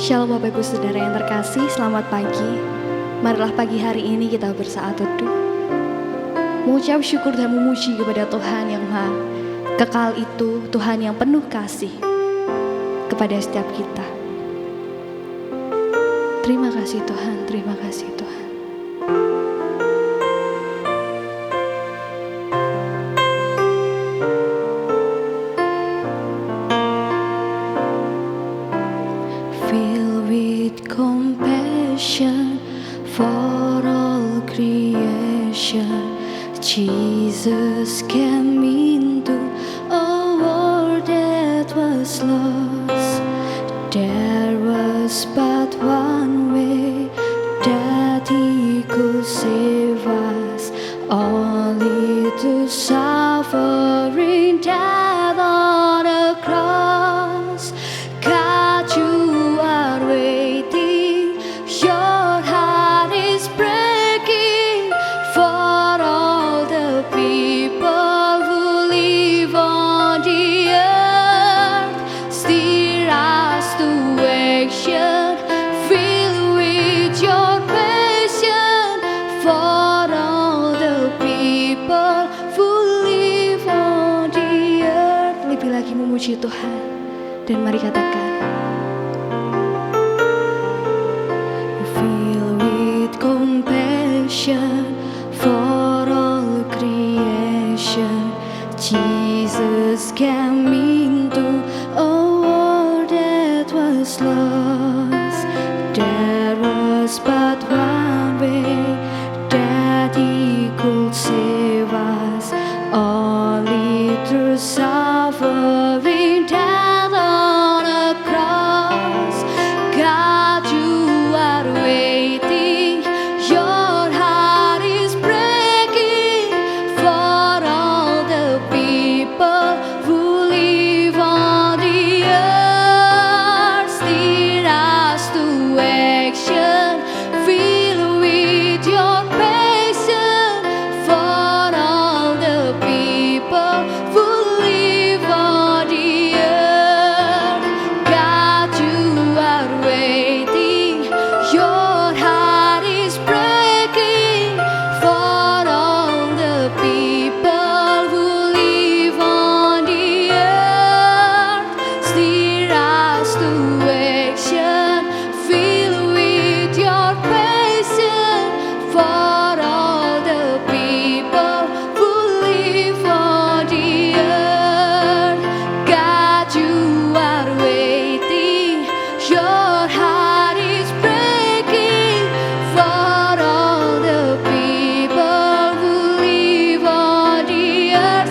Shalom Bapak Ibu Saudara yang terkasih, selamat pagi. Marilah pagi hari ini kita bersaat teduh, mengucap syukur dan memuji kepada Tuhan yang Maha Kekal itu, Tuhan yang penuh kasih kepada setiap kita. Terima kasih Tuhan, terima kasih Tuhan. Filled with compassion for all creation, Jesus came into a world that was lost. There was but one way that He could save us, only to suffering death on a cross. God, you are waiting, your heart is breaking for all the people who live on the earth. Steer us to action, filled with your passion for all the people who live on the earth. Lebih lagi memuji Tuhan, dan mari katakan, filled with compassion for all creation, Jesus came into a world that was lost. There was but one way that He could save us, only through suffering death on a cross. God, you are waiting, your heart is breaking for all the people who live on the earth. Steer us to action, filled with your passion for all the people who live on the earth. God, you are waiting, your heart is breaking for all the people who live on the earth. Steer us to action, filled with your passion for all the people who live on the earth. God, you are waiting, your heart is breaking for all the people who live on the earth.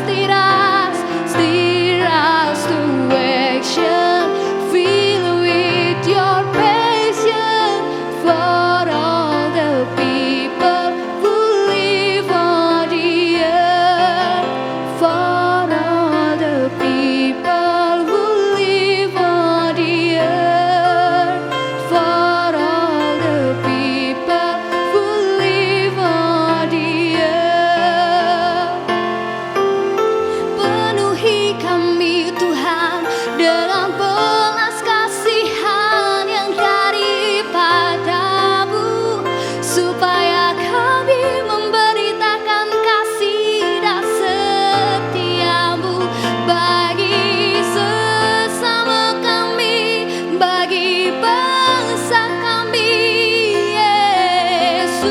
Steer us to action, filled with your passion for all the people who live on the earth. For all the people who live on the earth. For all the people who live on the earth. Penuhi kami Tuhan dengan belas kasihan yang daripadamu, supaya kami memberitakan kasih dan setiamu bagi sesama kami, bagi bangsa kami. Yesus,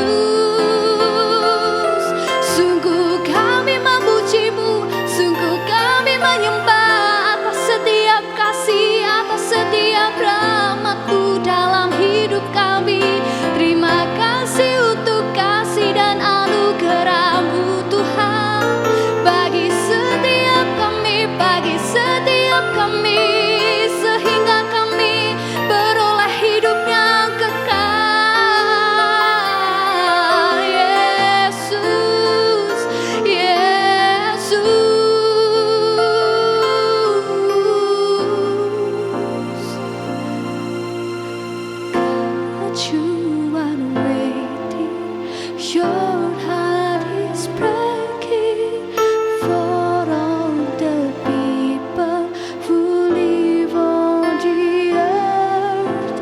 sungguh kami memujimu, sungguh kami menyembah atas setiap kasih, atas setiap rahmat-Mu dalam hidup kami. Terima kasih untuk kasih dan anugerah-Mu Tuhan, bagi setiap kami, bagi setiap kami, sehingga kami beroleh hidup yang kekal. Yesus, Yesus. God, you are waiting, your heart is breaking for all the people who live on the earth.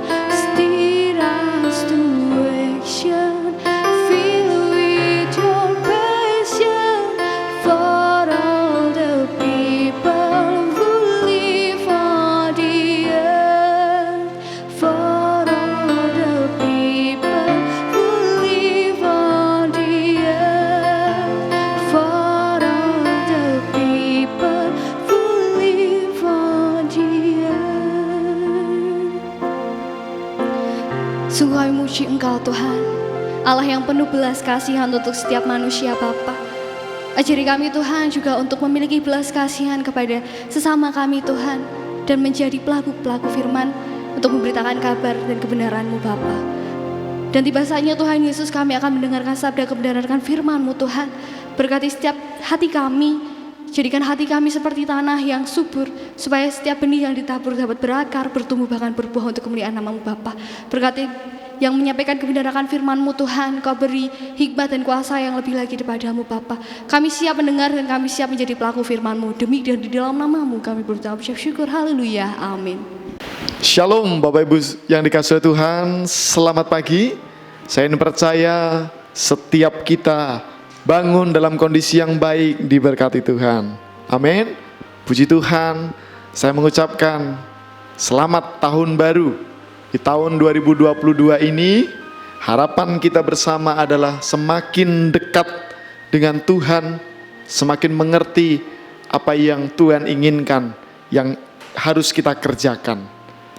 Sungguh kami memuji Engkau Tuhan, Allah yang penuh belas kasihan untuk setiap manusia Bapa. Ajari kami Tuhan juga untuk memiliki belas kasihan kepada sesama kami Tuhan, dan menjadi pelaku-pelaku firman untuk memberitakan kabar dan kebenaran-Mu Bapa. Dan tiba saatnya Tuhan Yesus, kami akan mendengarkan sabda kebenaran firman-Mu Tuhan. Berkati setiap hati kami, jadikan hati kami seperti tanah yang subur, supaya setiap benih yang ditabur dapat berakar, bertumbuh, bahkan berbuah untuk kemuliaan nama-Mu Bapa. Berkati yang menyampaikan kebenaran firman-Mu Tuhan, Kau beri hikmat dan kuasa yang lebih lagi daripada-Mu Bapa. Kami siap mendengar dan kami siap menjadi pelaku firman-Mu. Demi dan di dalam nama-Mu kami berucap syukur. Haleluya. Amin. Shalom Bapak Ibu yang dikasihi Tuhan, selamat pagi. Saya percaya setiap kita bangun dalam kondisi yang baik, diberkati Tuhan. Amin. Puji Tuhan, saya mengucapkan selamat tahun baru. Di tahun 2022 ini, harapan kita bersama adalah semakin dekat dengan Tuhan, semakin mengerti apa yang Tuhan inginkan, yang harus kita kerjakan.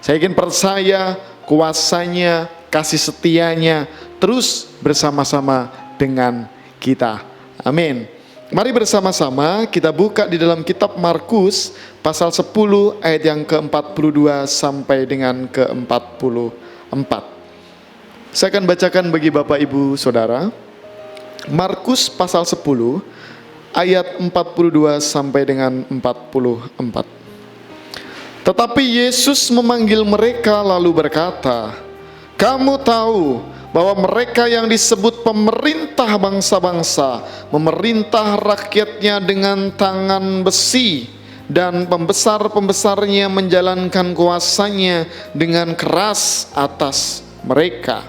Saya ingin percaya kuasanya, kasih setianya terus bersama-sama dengan kita. Amin. Mari bersama-sama kita buka di dalam kitab Markus pasal 10 ayat yang ke-42 sampai dengan ke-44. Saya akan bacakan bagi Bapak Ibu Saudara. Markus pasal 10 ayat 42 sampai dengan 44. Tetapi Yesus memanggil mereka lalu berkata, "Kamu tahu bahwa mereka yang disebut pemerintah bangsa-bangsa memerintah rakyatnya dengan tangan besi, dan pembesar-pembesarnya menjalankan kuasanya dengan keras atas mereka.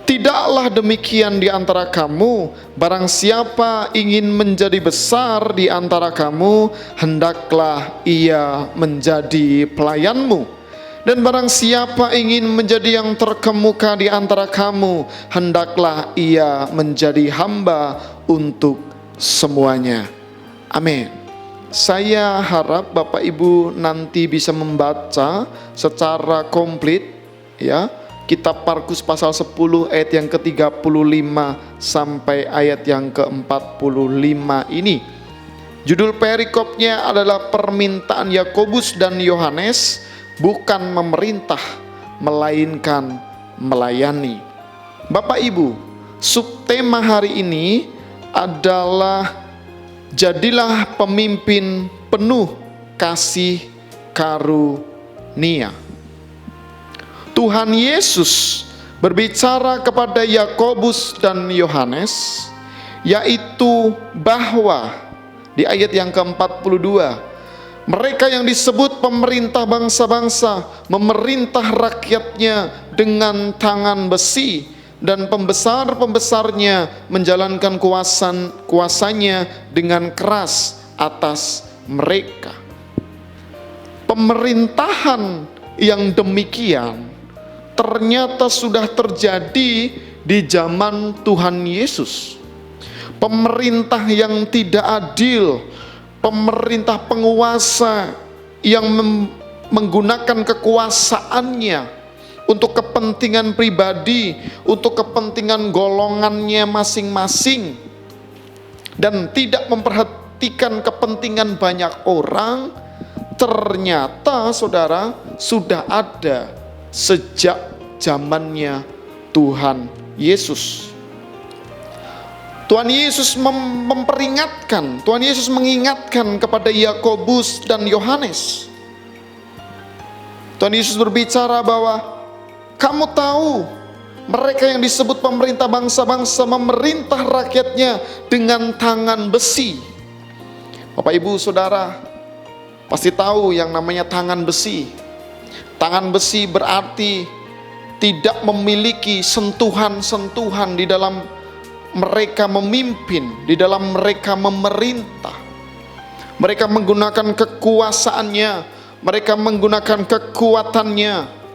Tidaklah demikian di antara kamu. Barang siapa ingin menjadi besar di antara kamu, hendaklah ia menjadi pelayanmu. Dan barang siapa ingin menjadi yang terkemuka di antara kamu, hendaklah ia menjadi hamba untuk semuanya." Amin. Saya harap Bapak Ibu nanti bisa membaca secara komplit ya, kitab Markus pasal 10 ayat yang ke-35 sampai ayat yang ke-45 ini. Judul perikopnya adalah permintaan Yakobus dan Yohanes, bukan memerintah melainkan melayani. Bapak Ibu, subtema hari ini adalah jadilah pemimpin penuh kasih karunia. Tuhan Yesus berbicara kepada Yakobus dan Yohanes, yaitu bahwa di ayat yang ke-42, mereka yang disebut pemerintah bangsa-bangsa memerintah rakyatnya dengan tangan besi, dan pembesar-pembesarnya menjalankan kuasanya dengan keras atas mereka. Pemerintahan yang demikian ternyata sudah terjadi di zaman Tuhan Yesus. Pemerintah yang tidak adil, pemerintah penguasa yang menggunakan kekuasaannya untuk kepentingan pribadi, untuk kepentingan golongannya masing-masing, dan tidak memperhatikan kepentingan banyak orang, ternyata saudara sudah ada sejak zamannya Tuhan Yesus. Tuhan Yesus memperingatkan, Tuhan Yesus mengingatkan kepada Yakobus dan Yohanes. Tuhan Yesus berbicara bahwa kamu tahu mereka yang disebut pemerintah bangsa-bangsa memerintah rakyatnya dengan tangan besi. Bapak Ibu Saudara pasti tahu yang namanya tangan besi. Tangan besi berarti tidak memiliki sentuhan-sentuhan di dalam mereka memimpin, di dalam mereka memerintah. Mereka menggunakan kekuasaannya, mereka menggunakan kekuatannya.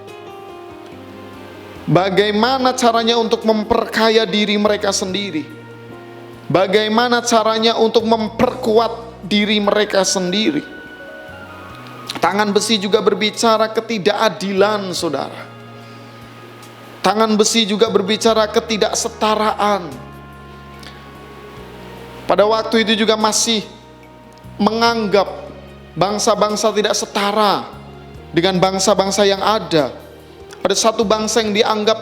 Bagaimana caranya untuk memperkaya diri mereka sendiri? Bagaimana caranya untuk memperkuat diri mereka sendiri? Tangan besi juga berbicara ketidakadilan, saudara. Tangan besi juga berbicara ketidaksetaraan. Pada waktu itu juga masih menganggap bangsa-bangsa tidak setara dengan bangsa-bangsa yang ada. Ada satu bangsa yang dianggap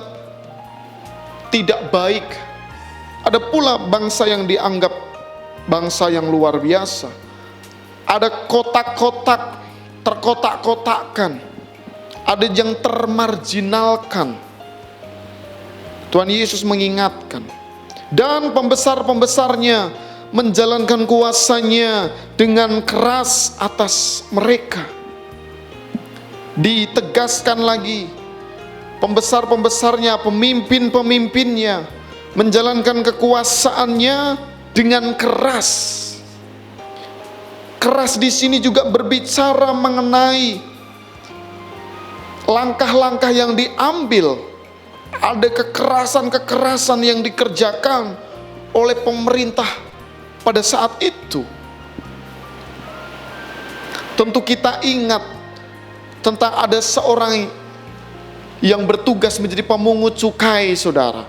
tidak baik. Ada pula bangsa yang dianggap bangsa yang luar biasa. Ada kotak-kotak, terkotak-kotakkan. Ada yang termarginalkan. Tuhan Yesus mengingatkan. Dan pembesar-pembesarnya menjalankan kuasanya dengan keras atas mereka. Ditegaskan lagi, pembesar-pembesarnya, pemimpin-pemimpinnya menjalankan kekuasaannya dengan keras. Keras di sini juga berbicara mengenai langkah-langkah yang diambil. Ada kekerasan-kekerasan yang dikerjakan oleh pemerintah pada saat itu. Tentu kita ingat tentang ada seorang yang bertugas menjadi pemungut cukai, saudara.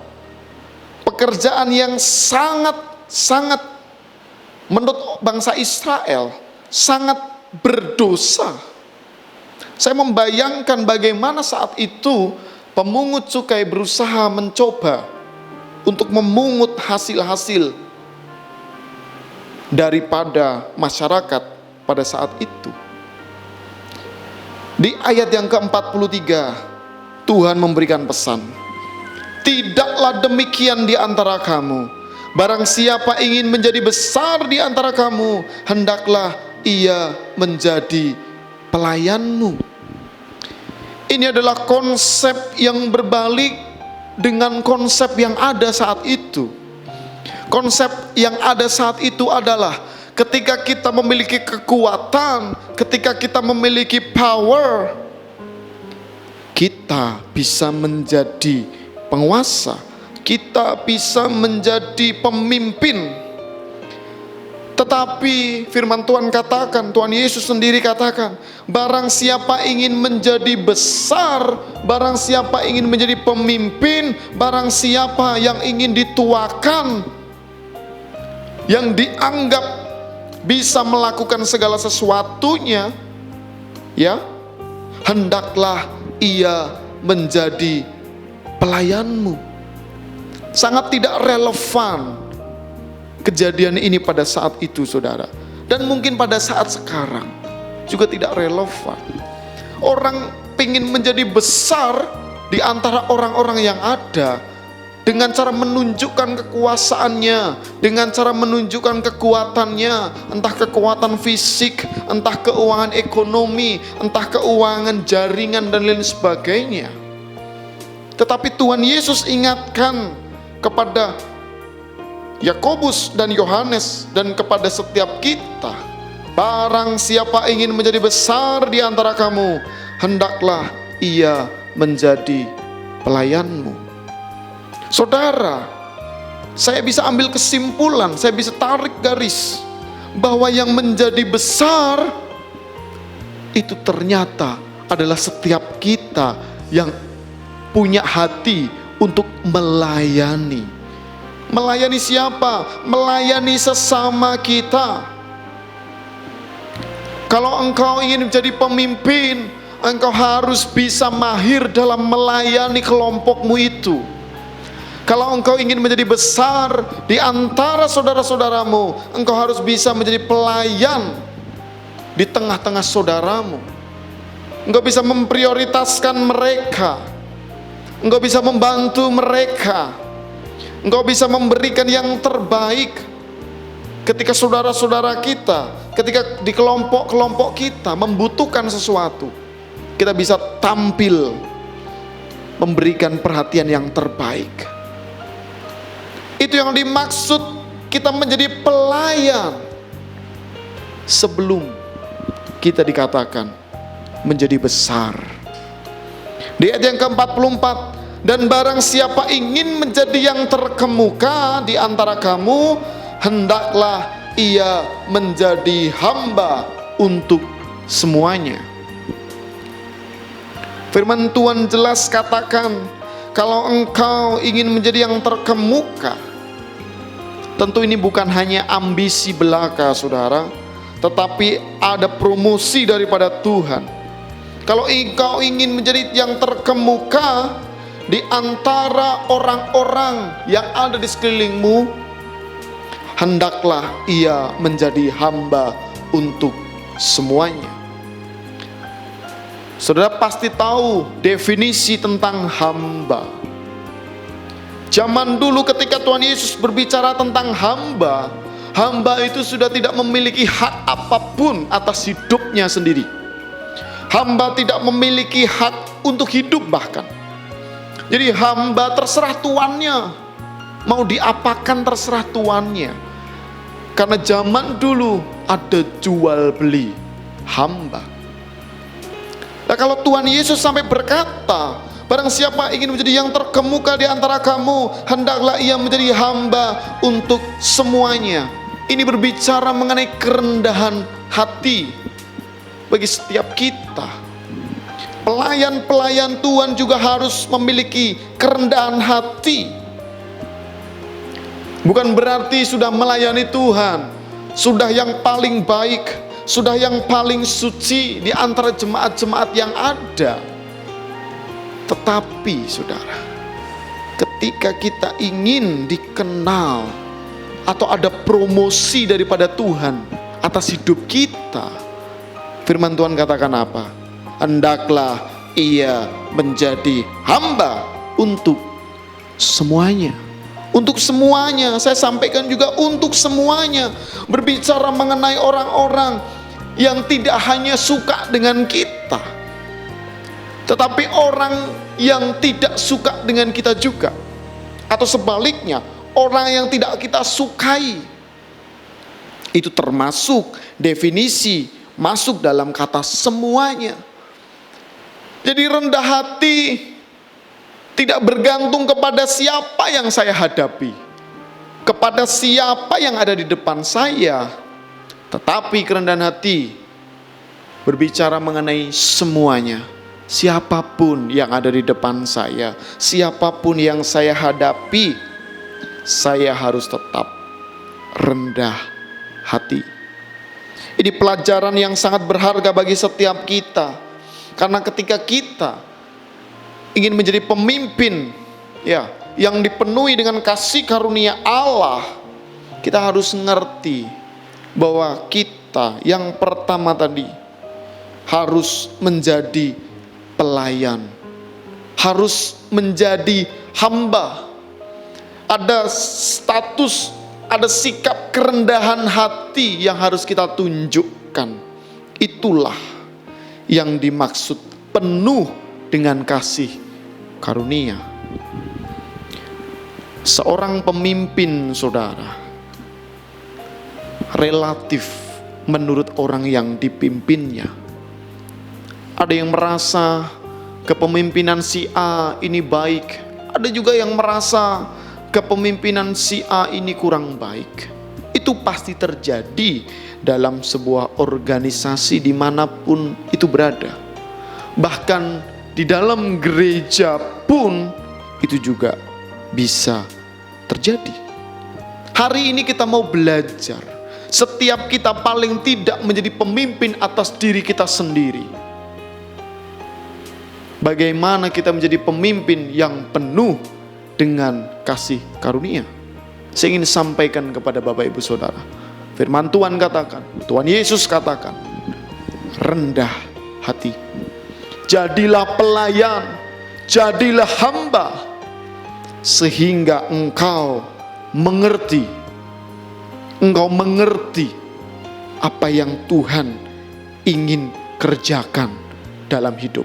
Pekerjaan yang sangat menurut bangsa Israel sangat berdosa. Saya membayangkan bagaimana saat itu pemungut cukai berusaha mencoba untuk memungut hasil-hasil daripada masyarakat pada saat itu. Di ayat yang ke-43, Tuhan memberikan pesan, "Tidaklah demikian di antara kamu. Barang siapa ingin menjadi besar di antara kamu, hendaklah ia menjadi pelayanmu." Ini adalah konsep yang berbalik dengan konsep yang ada saat itu. Konsep yang ada saat itu adalah ketika kita memiliki kekuatan, ketika kita memiliki power, kita bisa menjadi penguasa, kita bisa menjadi pemimpin. Tetapi firman Tuhan katakan, Tuhan Yesus sendiri katakan, barang siapa ingin menjadi besar, barang siapa ingin menjadi pemimpin, barang siapa yang ingin dituakan, yang dianggap bisa melakukan segala sesuatunya, ya, hendaklah ia menjadi pelayanmu. Sangat tidak relevan kejadian ini pada saat itu, saudara. Dan mungkin pada saat sekarang juga tidak relevan. Orang ingin menjadi besar di antara orang-orang yang ada dengan cara menunjukkan kekuasaannya, dengan cara menunjukkan kekuatannya, entah kekuatan fisik, entah keuangan ekonomi, entah keuangan jaringan dan lain sebagainya. Tetapi Tuhan Yesus ingatkan kepada Yakobus dan Yohanes dan kepada setiap kita, barang siapa ingin menjadi besar di antara kamu, hendaklah ia menjadi pelayanmu. Saudara, saya bisa ambil kesimpulan, saya bisa tarik garis bahwa yang menjadi besar itu ternyata adalah setiap kita yang punya hati untuk melayani. Melayani siapa? Melayani sesama kita. Kalau engkau ingin menjadi pemimpin, engkau harus bisa mahir dalam melayani kelompokmu itu. Kalau engkau ingin menjadi besar di antara saudara-saudaramu, engkau harus bisa menjadi pelayan di tengah-tengah saudaramu. Engkau bisa memprioritaskan mereka. Engkau bisa membantu mereka. Engkau bisa memberikan yang terbaik ketika saudara-saudara kita, ketika di kelompok-kelompok kita membutuhkan sesuatu. Kita bisa tampil memberikan perhatian yang terbaik. Itu yang dimaksud kita menjadi pelayan sebelum kita dikatakan menjadi besar. Di ayat yang ke-44, dan barang siapa ingin menjadi yang terkemuka di antara kamu, hendaklah ia menjadi hamba untuk semuanya. Firman Tuhan jelas katakan, Kalau engkau ingin menjadi yang terkemuka, tentu ini bukan hanya ambisi belaka, saudara, tetapi ada promosi daripada Tuhan. Kalau engkau ingin menjadi yang terkemuka di antara orang-orang yang ada di sekelilingmu, hendaklah ia menjadi hamba untuk semuanya. Saudara pasti tahu definisi tentang hamba. Zaman dulu ketika Tuhan Yesus berbicara tentang hamba, hamba itu sudah tidak memiliki hak apapun atas hidupnya sendiri. Hamba tidak memiliki hak untuk hidup bahkan. Jadi hamba terserah tuannya, mau diapakan terserah tuannya. Karena zaman dulu ada jual beli hamba. Nah, kalau Tuhan Yesus sampai berkata, barang siapa ingin menjadi yang terkemuka di antara kamu, hendaklah ia menjadi hamba untuk semuanya. Ini berbicara mengenai kerendahan hati bagi setiap kita. Pelayan-pelayan Tuhan juga harus memiliki kerendahan hati. Bukan berarti sudah melayani Tuhan, sudah yang paling baik, sudah yang paling suci di antara jemaat-jemaat yang ada. Tetapi saudara, ketika kita ingin dikenal atau ada promosi daripada Tuhan atas hidup kita, firman Tuhan katakan apa? Hendaklah ia menjadi hamba untuk semuanya. Untuk semuanya, saya sampaikan juga untuk semuanya. Berbicara mengenai orang-orang yang tidak hanya suka dengan kita, tetapi orang yang tidak suka dengan kita juga. Atau sebaliknya, orang yang tidak kita sukai. Itu termasuk definisi masuk dalam kata semuanya. Jadi rendah hati tidak bergantung kepada siapa yang saya hadapi, kepada siapa yang ada di depan saya, tetapi kerendahan hati berbicara mengenai semuanya. Siapapun yang ada di depan saya, siapapun yang saya hadapi, saya harus tetap rendah hati. Ini pelajaran yang sangat berharga bagi setiap kita. Karena ketika kita ingin menjadi pemimpin yang dipenuhi dengan kasih karunia Allah, kita harus mengerti bahwa kita yang pertama tadi harus menjadi pelayan, harus menjadi hamba. Ada status, ada sikap kerendahan hati yang harus kita tunjukkan. Itulah yang dimaksud penuh dengan kasih karunia. Seorang pemimpin, saudara, relatif menurut orang yang dipimpinnya. Ada yang merasa kepemimpinan si A ini baik, ada juga yang merasa kepemimpinan si A ini kurang baik. Itu pasti terjadi dalam sebuah organisasi dimanapun itu berada. Bahkan di dalam gereja pun itu juga bisa terjadi. Hari ini kita mau belajar, setiap kita paling tidak menjadi pemimpin atas diri kita sendiri. Bagaimana kita menjadi pemimpin yang penuh dengan kasih karunia? Saya ingin sampaikan kepada Bapak Ibu Saudara, firman Tuhan katakan, Tuhan Yesus katakan, rendah hati. Jadilah pelayan, jadilah hamba, sehingga engkau mengerti apa yang Tuhan ingin kerjakan dalam hidup.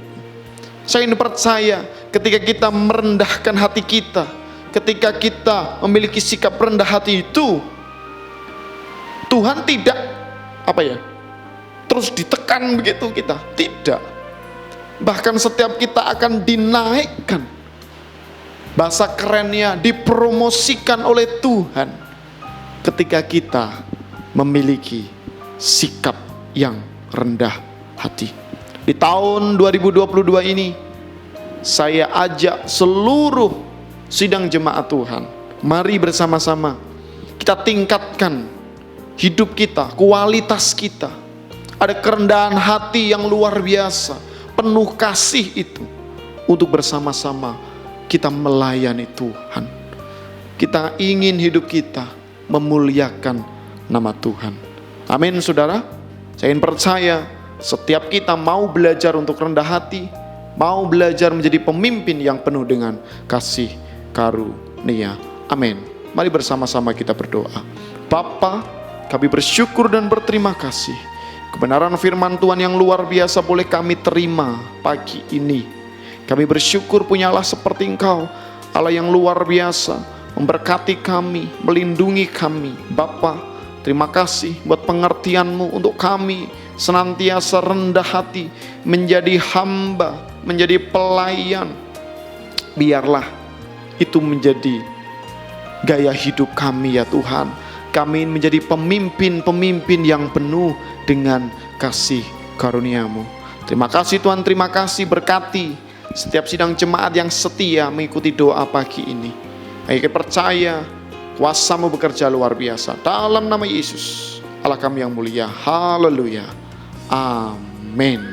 Saya ini percaya ketika kita merendahkan hati kita, ketika kita memiliki sikap rendah hati itu, Tuhan tidak terus ditekan begitu kita, tidak. Bahkan setiap kita akan dinaikkan, bahasa kerennya dipromosikan oleh Tuhan ketika kita memiliki sikap yang rendah hati. Di tahun 2022 ini saya ajak seluruh sidang jemaat Tuhan, mari bersama-sama kita tingkatkan hidup kita, kualitas kita. Ada kerendahan hati yang luar biasa, penuh kasih itu, untuk bersama-sama kita melayani Tuhan. Kita ingin hidup kita memuliakan nama Tuhan. Amin saudara. Saya ingin percaya setiap kita mau belajar untuk rendah hati, mau belajar menjadi pemimpin yang penuh dengan kasih karunia. Amin. Mari bersama-sama kita berdoa. Bapa, kami bersyukur dan berterima kasih. Kebenaran firman Tuhan yang luar biasa boleh kami terima pagi ini. Kami bersyukur punya Allah seperti Engkau, Allah yang luar biasa, memberkati kami, melindungi kami. Bapa, terima kasih buat pengertian-Mu untuk kami senantiasa rendah hati, menjadi hamba, menjadi pelayan. Biarlah itu menjadi gaya hidup kami ya Tuhan. Kami menjadi pemimpin-pemimpin yang penuh dengan kasih karunia-Mu. Terima kasih Tuhan, terima kasih, berkati setiap sidang jemaat yang setia mengikuti doa pagi ini. Kami percaya kuasa-Mu bekerja luar biasa. Dalam nama Yesus, Allah kami yang mulia. Haleluya. Amin.